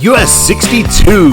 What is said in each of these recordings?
US 62.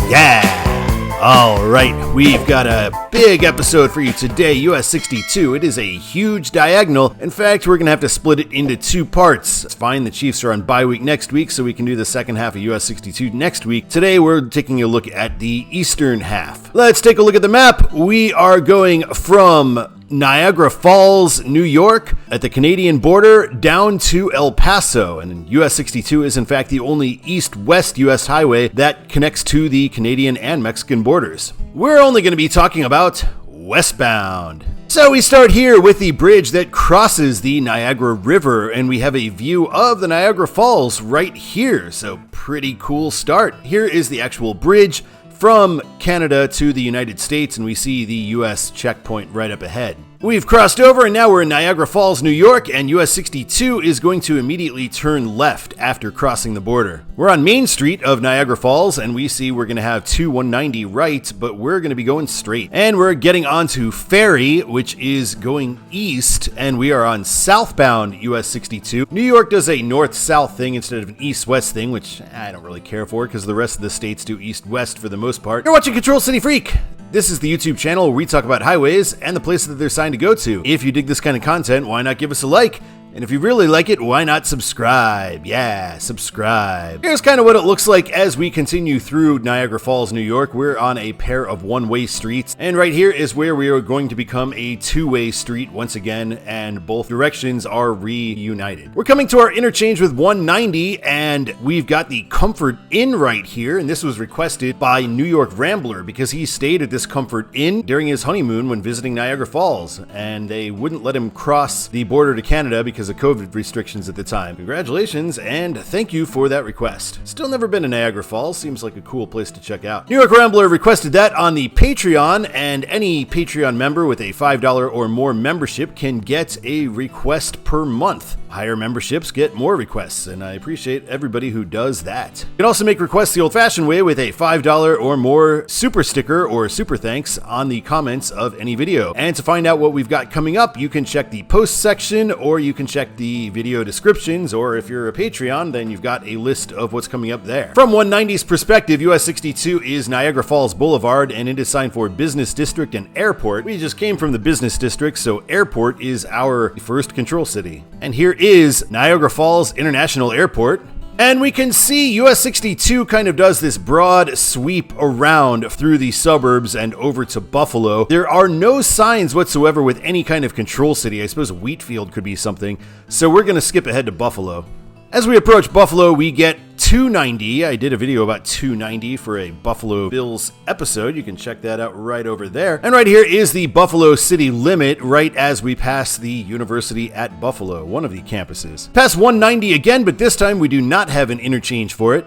Yeah. All right, we've got a big episode for you today, US 62. It is a huge diagonal. In fact, we're going to have to split it into two parts. It's fine, the Chiefs are on bye week next week, so we can do the second half of US 62 next week. Today, we're taking a look at the eastern half. Let's take a look at the map. We are going from Niagara Falls, New York, at the Canadian border, down to El Paso. And US 62 is in fact the only east-west US highway that connects to the Canadian and Mexican borders. We're only going to be talking about westbound. So we start here with the bridge that crosses the Niagara River, and we have a view of the Niagara Falls right here. So pretty cool start. Here is the actual bridge from Canada to the United States, and we see the US checkpoint right up ahead. We've crossed over, and now we're in Niagara Falls, New York, and US 62 is going to immediately turn left after crossing the border. We're on Main Street of Niagara Falls, and we see we're going to have two 190 right, but we're going to be going straight. And we're getting onto Ferry, which is going east, and we are on southbound US 62. New York does a north-south thing instead of an east-west thing, which I don't really care for because the rest of the states do east-west for the most part. You're watching Control City Freak. This is the YouTube channel where we talk about highways and the places that they're signed to go to. If you dig this kind of content, why not give us a like? And if you really like it, why not subscribe? Yeah, subscribe. Here's kind of what it looks like as we continue through Niagara Falls, New York. We're on a pair of one-way streets, and right here is where we are going to become a two-way street once again, and both directions are reunited. We're coming to our interchange with 190, and we've got the Comfort Inn right here, and this was requested by New York Rambler because he stayed at this Comfort Inn during his honeymoon when visiting Niagara Falls, and they wouldn't let him cross the border to Canada because of COVID restrictions at the time. Congratulations, and thank you for that request. Still never been to Niagara Falls. Seems like a cool place to check out. New York Rambler requested that on the Patreon, and any Patreon member with a $5 or more membership can get a request per month. Higher memberships get more requests, and I appreciate everybody who does that. You can also make requests the old-fashioned way with a $5 or more super sticker or super thanks on the comments of any video. And to find out what we've got coming up, you can check the post section, or you can check the video descriptions, or if you're a Patreon, then you've got a list of what's coming up there. From 190's perspective, US 62 is Niagara Falls Boulevard, and it is signed for Business District and Airport. We just came from the Business District, so Airport is our first control city. And here is Niagara Falls International Airport. And we can see US 62 kind of does this broad sweep around through the suburbs and over to Buffalo. There are no signs whatsoever with any kind of control city. I suppose Wheatfield could be something. So we're going to skip ahead to Buffalo. As we approach Buffalo, we get 290. I did a video about 290 for a Buffalo Bills episode. You can check that out right over there. And right here is the Buffalo city limit right as we pass the University at Buffalo, one of the campuses. Pass 190 again, but this time we do not have an interchange for it.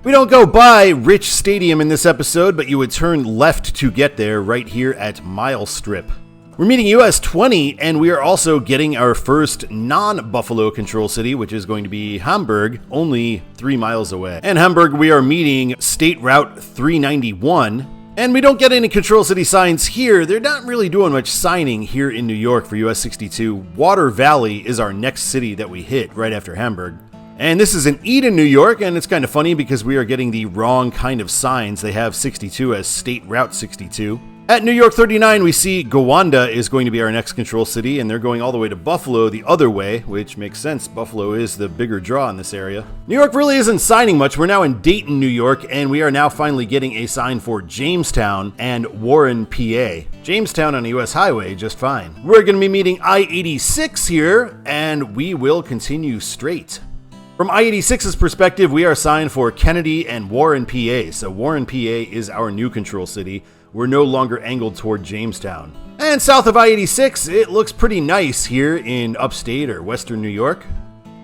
We don't go by Rich Stadium in this episode, but you would turn left to get there right here at Mile Strip. We're meeting US 20, and we are also getting our first non-Buffalo control city, which is going to be Hamburg, only 3 miles away. And Hamburg, we are meeting State Route 391. And we don't get any control city signs here. They're not really doing much signing here in New York for US 62. Water Valley is our next city that we hit right after Hamburg. And this is in Eden, New York, and it's kind of funny because we are getting the wrong kind of signs. They have 62 as State Route 62. At New York 39, we see Gowanda is going to be our next control city, and they're going all the way to Buffalo the other way, which makes sense. Buffalo is the bigger draw in this area. New York really isn't signing much. We're now in Dayton, New York, and we are now finally getting a sign for Jamestown and Warren, PA. Jamestown on a US highway, just fine. We're going to be meeting I-86 here, and we will continue straight. From I-86's perspective, we are signed for Kennedy and Warren, PA. So Warren, PA is our new control city. We're no longer angled toward Jamestown. And south of I-86, it looks pretty nice here in upstate or western New York.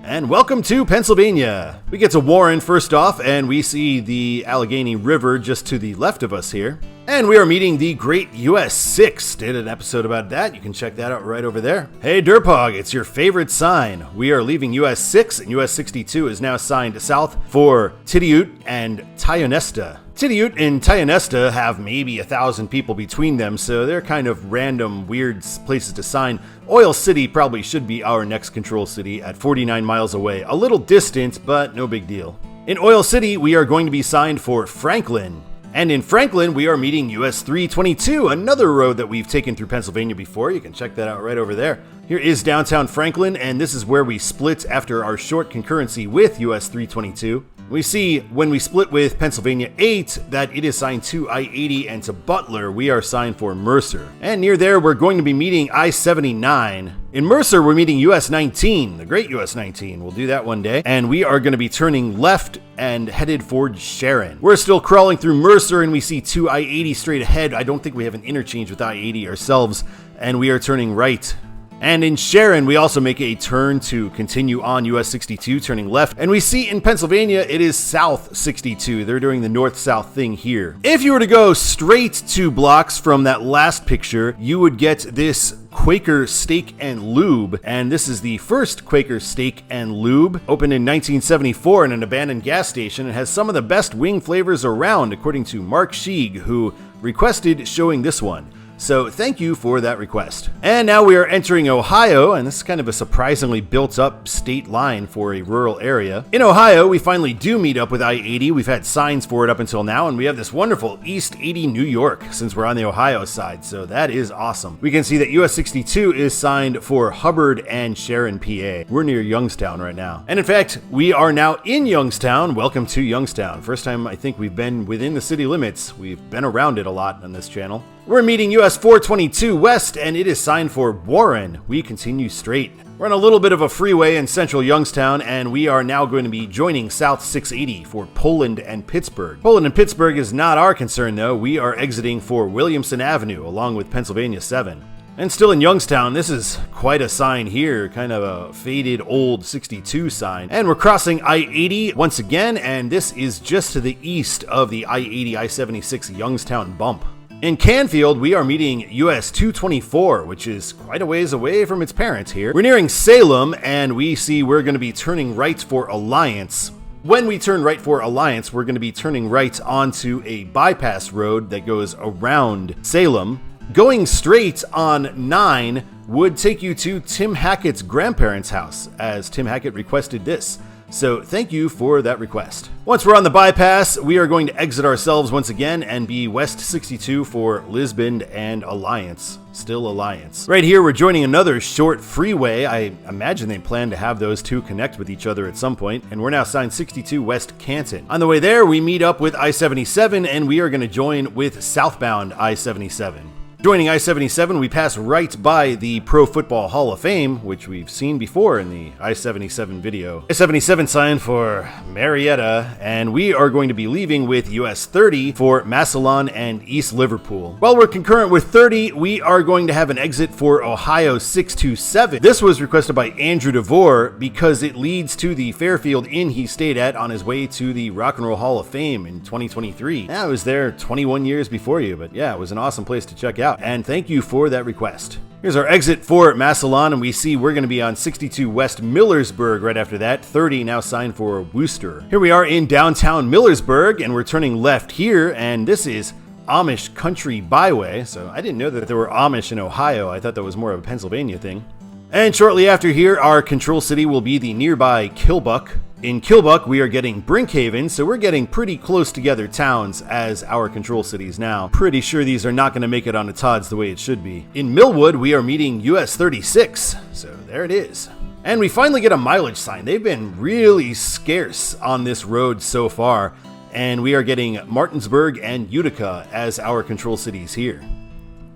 And welcome to Pennsylvania. We get to Warren first off, and we see the Allegheny River just to the left of us here. And we are meeting the Great US 6. Did an episode about that. You can check that out right over there. Hey DeRpHog, it's your favorite sign. We are leaving US 6, and US 62 is now signed south for Tidioute and Tionesta. Tidioute and Tionesta have maybe 1,000 people between them, so they're kind of random, weird places to sign. Oil City probably should be our next control city at 49 miles away. A little distant, but no big deal. In Oil City, we are going to be signed for Franklin. And in Franklin, we are meeting US 322, another road that we've taken through Pennsylvania before. You can check that out right over there. Here is downtown Franklin, and this is where we split after our short concurrency with US 322. We see when we split with Pennsylvania 8 that it is signed to I-80, and to Butler, we are signed for Mercer. And near there, we're going to be meeting I-79. In Mercer, we're meeting US 19, the great US 19. We'll do that one day. And we are going to be turning left and headed for Sharon. We're still crawling through Mercer, and we see 2 I-80 straight ahead. I don't think we have an interchange with I-80 ourselves, and we are turning right. And in Sharon, we also make a turn to continue on US 62, turning left. And we see in Pennsylvania, it is South 62. They're doing the north-south thing here. If you were to go straight 2 blocks from that last picture, you would get this Quaker Steak and Lube. And this is the first Quaker Steak and Lube, opened in 1974 in an abandoned gas station. It has some of the best wing flavors around, according to Mark Schieg, who requested showing this one. So thank you for that request. And now we are entering Ohio, and this is kind of a surprisingly built up state line for a rural area. In Ohio, we finally do meet up with I-80. We've had signs for it up until now, and we have this wonderful East 80 New York since we're on the Ohio side, so that is awesome. We can see that US 62 is signed for Hubbard and Sharon, PA. We're near Youngstown right now. And in fact, we are now in Youngstown. Welcome to Youngstown. First time I think we've been within the city limits. We've been around it a lot on this channel. We're meeting US 422 West, and it is signed for Warren. We continue straight. We're on a little bit of a freeway in central Youngstown, and we are now going to be joining South 680 for Poland and Pittsburgh. Poland and Pittsburgh is not our concern, though. We are exiting for Williamson Avenue, along with Pennsylvania 7. And still in Youngstown, this is quite a sign here, kind of a faded old 62 sign. And we're crossing I-80 once again, and this is just to the east of the I-80, I-76 Youngstown bump. In Canfield, we are meeting US 224, which is quite a ways away from its parents here. We're nearing Salem, and we see we're going to be turning right for Alliance. When we turn right for Alliance, we're going to be turning right onto a bypass road that goes around Salem. Going straight on 9 would take you to Tim Hackett's grandparents' house, as Tim Hackett requested this. So thank you for that request. Once we're on the bypass, we are going to exit ourselves once again and be West 62 for Lisbon and Alliance. Still Alliance. Right here, we're joining another short freeway. I imagine they plan to have those two connect with each other at some point, and we're now signed 62 West Canton. On the way there, we meet up with I-77, and we are going to join with Southbound I-77. Joining I-77, we pass right by the Pro Football Hall of Fame, which we've seen before in the I-77 video. I-77 sign for Marietta, and we are going to be leaving with US 30 for Massillon and East Liverpool. While we're concurrent with 30, we are going to have an exit for Ohio 627. This was requested by Andrew DeVore because it leads to the Fairfield Inn he stayed at on his way to the Rock and Roll Hall of Fame in 2023. I was there 21 years before you, but yeah, it was an awesome place to check out. And thank you for that request. Here's our exit for Massillon, and we see we're going to be on 62 West Millersburg right after that. 30 now signed for Worcester. Here we are in downtown Millersburg, and we're turning left here, and this is Amish Country Byway. So I didn't know that there were Amish in Ohio. I thought that was more of a Pennsylvania thing. And shortly after here, our control city will be the nearby Kilbuck. In Kilbuck, we are getting Brinkhaven, so we're getting pretty close together towns as our control cities now. Pretty sure these are not going to make it on the Todds the way it should be. In Millwood, we are meeting US 36, so there it is. And we finally get a mileage sign. They've been really scarce on this road so far, and we are getting Martinsburg and Utica as our control cities here.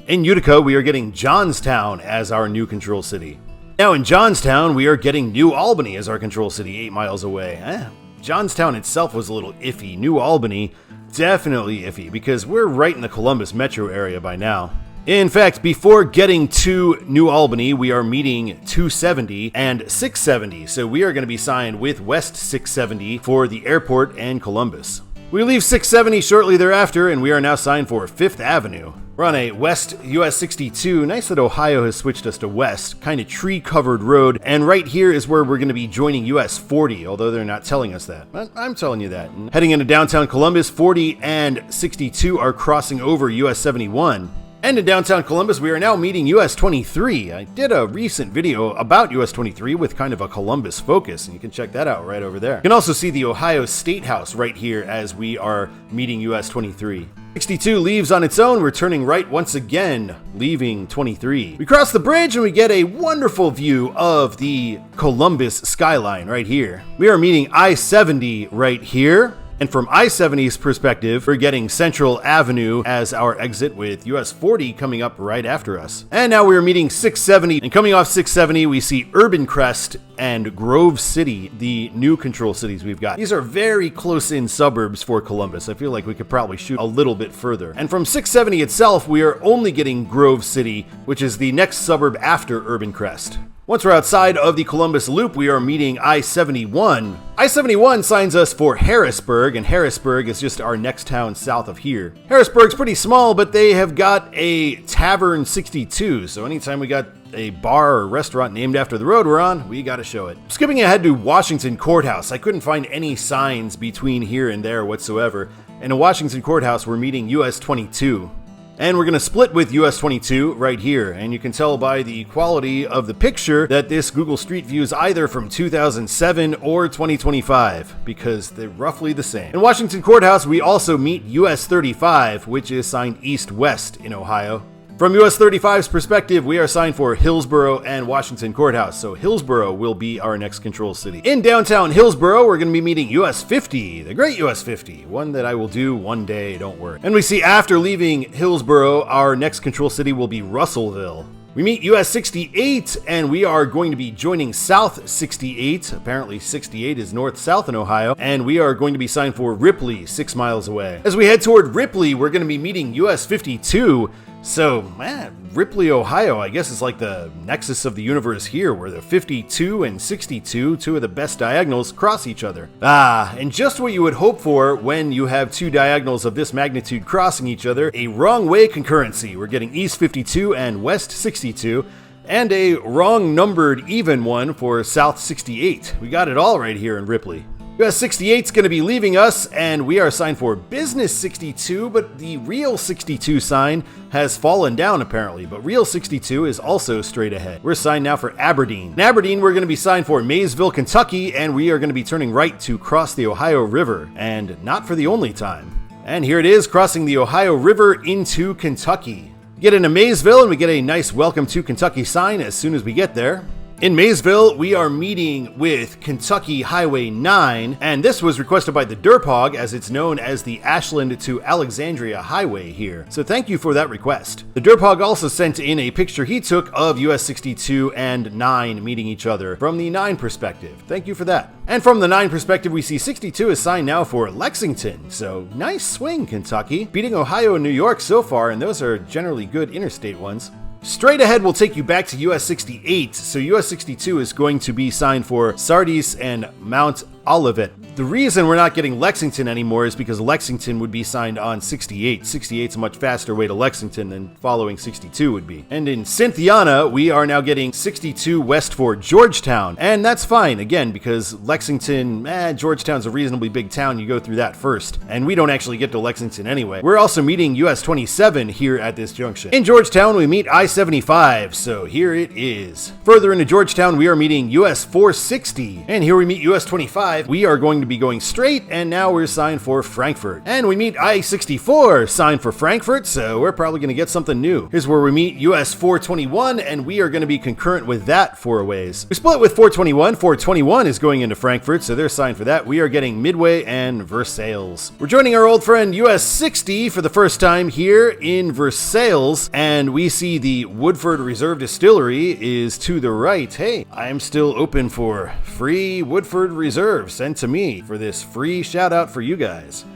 In Utica, we are getting Johnstown as our new control city. Now in Johnstown, we are getting New Albany as our control city 8 miles away. Johnstown itself was a little iffy. New Albany, definitely iffy, because we're right in the Columbus metro area by now. In fact, before getting to New Albany, we are meeting 270 and 670, so we are going to be signed with West 670 for the airport and Columbus. We leave 670 shortly thereafter, and we are now signed for 5th Avenue. We're on a West US 62. Nice that Ohio has switched us to West. Kind of tree-covered road. And right here is where we're going to be joining US 40, although they're not telling us that. But I'm telling you that. And heading into downtown Columbus, 40 and 62 are crossing over US 71. And in downtown Columbus, we are now meeting US 23. I did a recent video about US 23 with kind of a Columbus focus, and you can check that out right over there. You can also see the Ohio State House right here as we are meeting US 23. 62 leaves on its own. We're turning right once again, leaving 23. We cross the bridge and we get a wonderful view of the Columbus skyline right here. We are meeting I-70 right here. And from I-70's perspective, we're getting Central Avenue as our exit with US 40 coming up right after us. And now we're meeting 670, and coming off 670, we see Urban Crest and Grove City, the new control cities we've got. These are very close-in suburbs for Columbus. I feel like we could probably shoot a little bit further. And from 670 itself, we are only getting Grove City, which is the next suburb after Urban Crest. Once we're outside of the Columbus Loop, we are meeting I-71. I-71 signs us for Harrisburg, and Harrisburg is just our next town south of here. Harrisburg's pretty small, but they have got a Tavern 62, so anytime we got a bar or restaurant named after the road we're on, we gotta show it. Skipping ahead to Washington Courthouse, I couldn't find any signs between here and there whatsoever, and in Washington Courthouse we're meeting US 22. And we're going to split with US 22 right here, and you can tell by the quality of the picture that this Google Street View is either from 2007 or 2025, because they're roughly the same. In Washington Courthouse, we also meet US 35, which is signed east-west in Ohio. From US 35's perspective, we are signed for Hillsborough and Washington Courthouse, so Hillsborough will be our next control city. In downtown Hillsborough, we're going to be meeting US 50, the great US 50, one that I will do one day, don't worry. And we see after leaving Hillsborough, our next control city will be Russellville. We meet US 68, and we are going to be joining South 68. Apparently 68 is north-south in Ohio, and we are going to be signed for Ripley, 6 miles away. As we head toward Ripley, we're going to be meeting US 52. So, man, Ripley, Ohio, I guess is like the nexus of the universe here, where the 52 and 62, two of the best diagonals, cross each other. And just what you would hope for when you have two diagonals of this magnitude crossing each other, a wrong way concurrency. We're getting East 52 and West 62, and a wrong numbered even one for South 68. We got it all right here in Ripley. US 68 is going to be leaving us, and we are signed for Business 62, but the real 62 sign has fallen down apparently, but real 62 is also straight ahead. We're signed now for Aberdeen. In Aberdeen, we're going to be signed for Maysville, Kentucky, and we are going to be turning right to cross the Ohio River, and not for the only time. And here it is, crossing the Ohio River into Kentucky. We get into Maysville, and we get a nice Welcome to Kentucky sign as soon as we get there. In Maysville, we are meeting with Kentucky Highway 9, and this was requested by TheDerpHog, as it's known as the Ashland to Alexandria Highway here. So thank you for that request. TheDerpHog also sent in a picture he took of US 62 and 9 meeting each other from the 9 perspective. Thank you for that. And from the 9 perspective, we see 62 is signed now for Lexington. So nice swing, Kentucky. Beating Ohio and New York so far, and those are generally good interstate ones. Straight ahead will take you back to US 68, so US 62 is going to be signed for Sardis and Mount Olivet. The reason we're not getting Lexington anymore is because Lexington would be signed on 68. 68's a much faster way to Lexington than following 62 would be. And in Cynthiana, we are now getting 62 west for Georgetown, and that's fine, again, because Lexington, Georgetown's a reasonably big town, you go through that first, and we don't actually get to Lexington anyway. We're also meeting US 27 here at this junction. In Georgetown, we meet I-75, so here it is. Further into Georgetown, we are meeting US 460, and here we meet US 25. We are going to be going straight, and now we're signed for Frankfort. And we meet I-64, signed for Frankfort, so we're probably going to get something new. Here's where we meet US 421, and we are going to be concurrent with that for a ways. We split with 421. 421 is going into Frankfort, so they're signed for that. We are getting Midway and Versailles. We're joining our old friend US 60 for the first time here in Versailles, and we see the Woodford Reserve Distillery is to the right. Hey, I'm still open for free Woodford Reserve sent to me for this free shout out for you guys.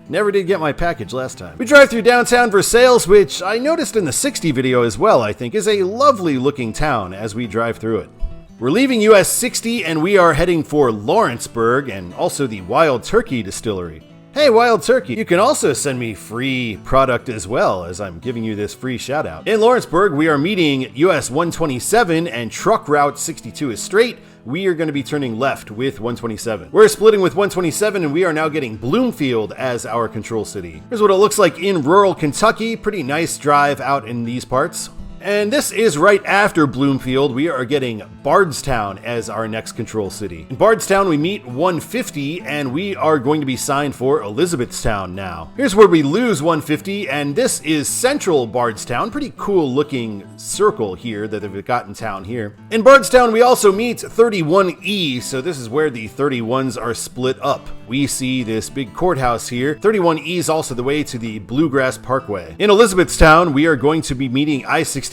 Never did get my package last time. We drive through downtown Versailles, which I noticed in the 60 video as well, I think, is a lovely looking town as we drive through it. We're leaving US 60 and we are heading for Lawrenceburg and also the Wild Turkey Distillery. Hey, Wild Turkey, you can also send me free product as well, as I'm giving you this free shout out. In Lawrenceburg, we are meeting US 127 and truck route 62 is straight. We are going to be turning left with 127. We're splitting with 127 and we are now getting Bloomfield as our control city. Here's what it looks like in rural Kentucky. Pretty nice drive out in these parts. And this is right after Bloomfield. We are getting Bardstown as our next control city. In Bardstown, we meet 150, and we are going to be signed for Elizabethtown now. Here's where we lose 150, and this is central Bardstown. Pretty cool looking circle here that they've got in town here. In Bardstown, we also meet 31E, so this is where the 31s are split up. We see this big courthouse here. 31E is also the way to the Bluegrass Parkway. In Elizabethtown, we are going to be meeting I-65.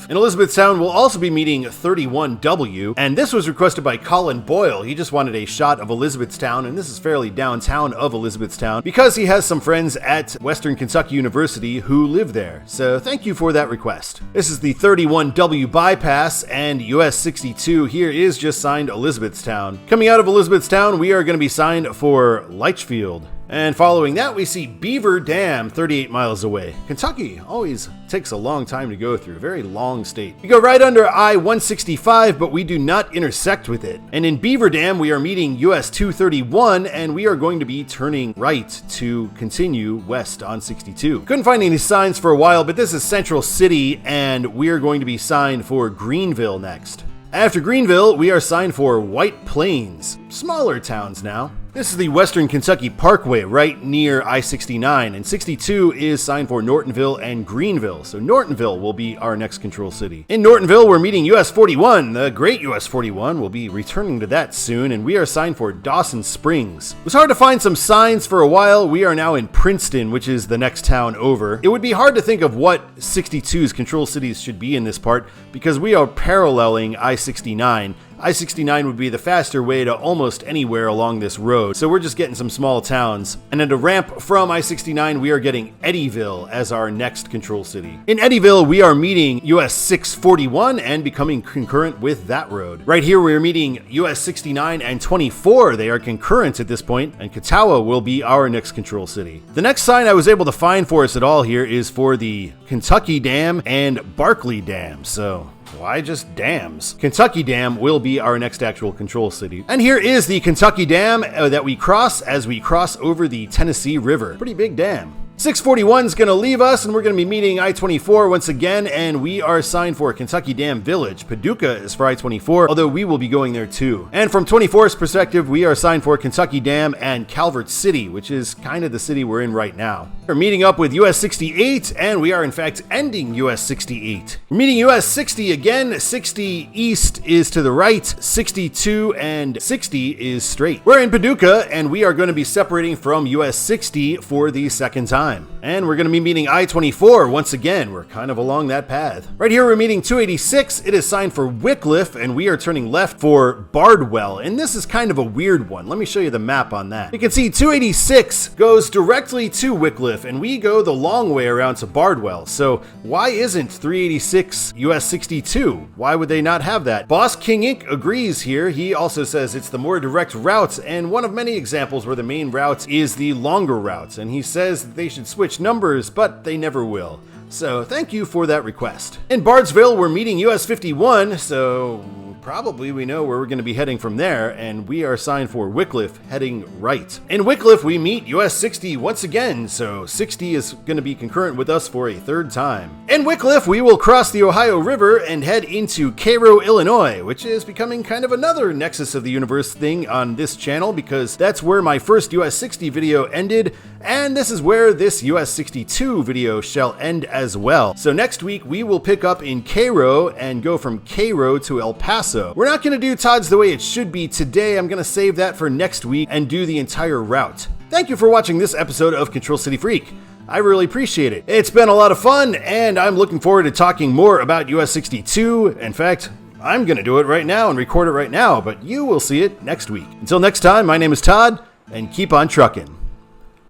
In Elizabethtown, we'll also be meeting 31W, and this was requested by Colin Boyle. He just wanted a shot of Elizabethtown, and this is fairly downtown of Elizabethtown, because he has some friends at Western Kentucky University who live there. So thank you for that request. This is the 31W bypass, and US 62 here is just signed Elizabethtown. Coming out of Elizabethtown, we are going to be signed for Litchfield. And following that, we see Beaver Dam, 38 miles away. Kentucky always takes a long time to go through, very long state. We go right under I-165, but we do not intersect with it. And in Beaver Dam, we are meeting US 231, and we are going to be turning right to continue west on 62. Couldn't find any signs for a while, but this is Central City, and we are going to be signed for Greenville next. After Greenville, we are signed for White Plains, smaller towns now. This is the Western Kentucky Parkway right near I-69, and 62 is signed for Nortonville and Greenville, so Nortonville will be our next control city. In Nortonville, we're meeting US 41, the great US 41. We'll be returning to that soon, and we are signed for Dawson Springs. It was hard to find some signs for a while. We are now in Princeton, which is the next town over. It would be hard to think of what 62's control cities should be in this part, because we are paralleling I-69. I-69 would be the faster way to almost anywhere along this road, so we're just getting some small towns. And at a ramp from I-69, we are getting Eddyville as our next control city. In Eddyville, we are meeting US 641 and becoming concurrent with that road. Right here, we are meeting US 69 and 24. They are concurrent at this point, and Catawba will be our next control city. The next sign I was able to find for us at all here is for the Kentucky Dam and Barkley Dam, so why just dams? Kentucky Dam will be our next actual control city. And here is the Kentucky Dam that we cross as we cross over the Tennessee River. Pretty big dam. 641 is going to leave us, and we're going to be meeting I-24 once again, and we are signed for Kentucky Dam Village. Paducah is for I-24, although we will be going there too. And from 24's perspective, we are signed for Kentucky Dam and Calvert City, which is kind of the city we're in right now. We're meeting up with US 68, and we are in fact ending US 68. We're meeting US 60 again. 60 east is to the right, 62 and 60 is straight. We're in Paducah, and we are going to be separating from US 60 for the second time. And we're going to be meeting I-24 once again. We're kind of along that path. Right here, we're meeting 286. It is signed for Wycliffe, and we are turning left for Bardwell. And this is kind of a weird one. Let me show you the map on that. You can see 286 goes directly to Wycliffe, and we go the long way around to Bardwell. So why isn't 386 US 62? Why would they not have that? Boss King Inc. agrees here. He also says it's the more direct route, and one of many examples where the main route is the longer route. And he says that they should switch numbers, but they never will. So thank you for that request. In Bardesville, we're meeting US 51, so probably we know where we're going to be heading from there, and we are signed for Wycliffe, heading right. In Wycliffe, we meet US 60 once again, so 60 is going to be concurrent with us for a third time. In Wycliffe, we will cross the Ohio River and head into Cairo, Illinois, which is becoming kind of another Nexus of the Universe thing on this channel, because that's where my first US 60 video ended, and this is where this US 62 video shall end as well. So next week, we will pick up in Cairo and go from Cairo to El Paso. We're not going to do Todd's the way it should be today. I'm going to save that for next week and do the entire route. Thank you for watching this episode of Control City Freak. I really appreciate it. It's been a lot of fun, and I'm looking forward to talking more about US 62. In fact, I'm going to do it right now and record it right now, but you will see it next week. Until next time, my name is Todd, and keep on trucking.